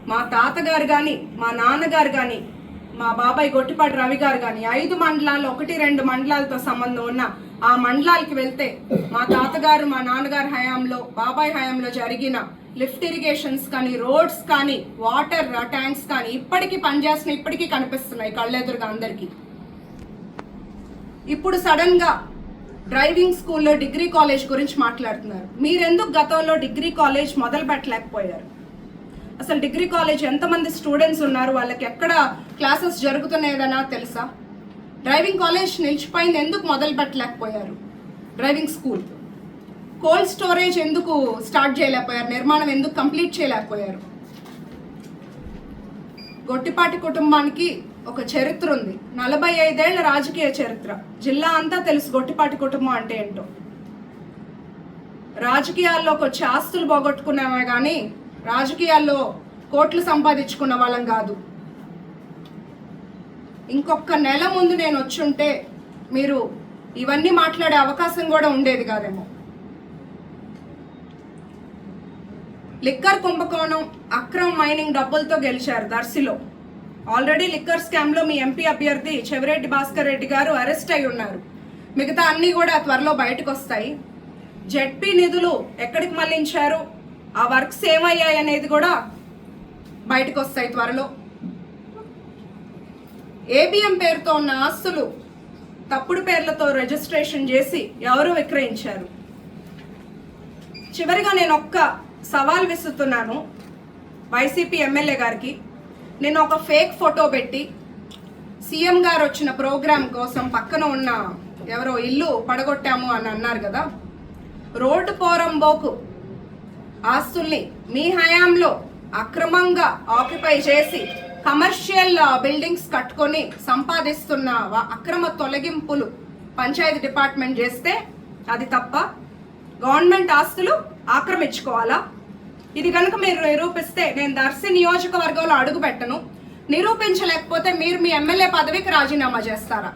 మా తాతగారు కానీ, మా నాన్నగారు కానీ, మా బాబాయ్ గొట్టిపాటి రవి గారు కానీ 5 మండలాలు 1-2 మండలాలతో సంబంధం ఉన్న ఆ మండలాలకి వెళ్తే మా తాతగారు, మా నాన్నగారు హయాంలో, బాబాయ్ హయాంలో జరిగిన లిఫ్ట్ ఇరిగేషన్స్ కానీ, రోడ్స్ కానీ, వాటర్ ట్యాంక్స్ కానీ ఇప్పటికీ పనిచేస్తున్నాయి, ఇప్పటికీ కనిపిస్తున్నాయి కళ్ళెదురుగా అందరికీ. ఇప్పుడు సడన్ గా డ్రైవింగ్ స్కూల్లో డిగ్రీ కాలేజ్ గురించి మాట్లాడుతున్నారు. మీరెందుకు గతంలో డిగ్రీ కాలేజ్ మొదలు పెట్టలేకపోయారు? అసలు డిగ్రీ కాలేజ్ ఎంతమంది స్టూడెంట్స్ ఉన్నారు, వాళ్ళకి ఎక్కడ క్లాసెస్ జరుగుతున్నాయదనా తెలుసా? డ్రైవింగ్ కాలేజ్ నిలిచిపోయింది, ఎందుకు మొదలు పెట్టలేకపోయారు? డ్రైవింగ్ స్కూల్, కోల్డ్ స్టోరేజ్ ఎందుకు స్టార్ట్ చేయలేకపోయారు? నిర్మాణం ఎందుకు కంప్లీట్ చేయలేకపోయారు? గొట్టిపాటి కుటుంబానికి ఒక చరిత్ర ఉంది, 45 ఏళ్ల రాజకీయ చరిత్ర. జిల్లా అంతా తెలుసు గొట్టిపాటి కుటుంబం అంటే ఏంటో. రాజకీయాల్లోకి వచ్చి ఆస్తులు పోగొట్టుకున్నామే కానీ రాజకీయాల్లో కోట్లు సంపాదించుకున్న వాళ్ళం కాదు. ఇంకొక నెల ముందు నేను వచ్చుంటే మీరు ఇవన్నీ మాట్లాడే అవకాశం కూడా ఉండేది కాదేమో. లిక్కర్ కుంభకోణం, అక్రమ మైనింగ్ డబ్బులతో గెలిచారు దర్శిలో. ఆల్రెడీ లిక్కర్ స్కామ్ లో మీ ఎంపీ అభ్యర్థి చెవిరెడ్డి భాస్కర్ రెడ్డి గారు అరెస్ట్ అయి ఉన్నారు. మిగతా అన్ని కూడా త్వరలో బయటకు వస్తాయి. జెడ్పీ నిధులు ఎక్కడికి మళ్లించారు, ఆ వర్క్స్ ఏమయ్యాయి అనేది కూడా బయటకు వస్తాయి త్వరలో. ఏబిఎం పేరుతో ఉన్న ఆస్తులు తప్పుడు పేర్లతో రిజిస్ట్రేషన్ చేసి ఎవరు విక్రయించారు? చివరిగా నేను ఒక్క సవాల్ విసురుతున్నాను వైసీపీ ఎమ్మెల్యే గారికి. నేను ఒక ఫేక్ ఫోటో పెట్టి సీఎం గారు వచ్చిన ప్రోగ్రాం కోసం పక్కన ఉన్న ఎవరో ఇల్లు పడగొట్టాము అని అన్నారు కదా. రోడ్డు పోరంబోకు ఆస్తుల్ని మీ హయాంలో అక్రమంగా ఆక్యుపై చేసి కమర్షియల్ బిల్డింగ్స్ కట్టుకొని సంపాదిస్తున్న అక్రమ తొలగింపులు పంచాయతీ డిపార్ట్మెంట్ చేస్తే అది తప్ప? గవర్నమెంట్ ఆస్తులు ఆక్రమించుకోవాలా? ఇది కనుక మీరు నిరూపిస్తే నేను దర్శి నియోజకవర్గంలో అడుగు పెట్టను. నిరూపించలేకపోతే మీరు మీ ఎమ్మెల్యే పదవికి రాజీనామా చేస్తారా?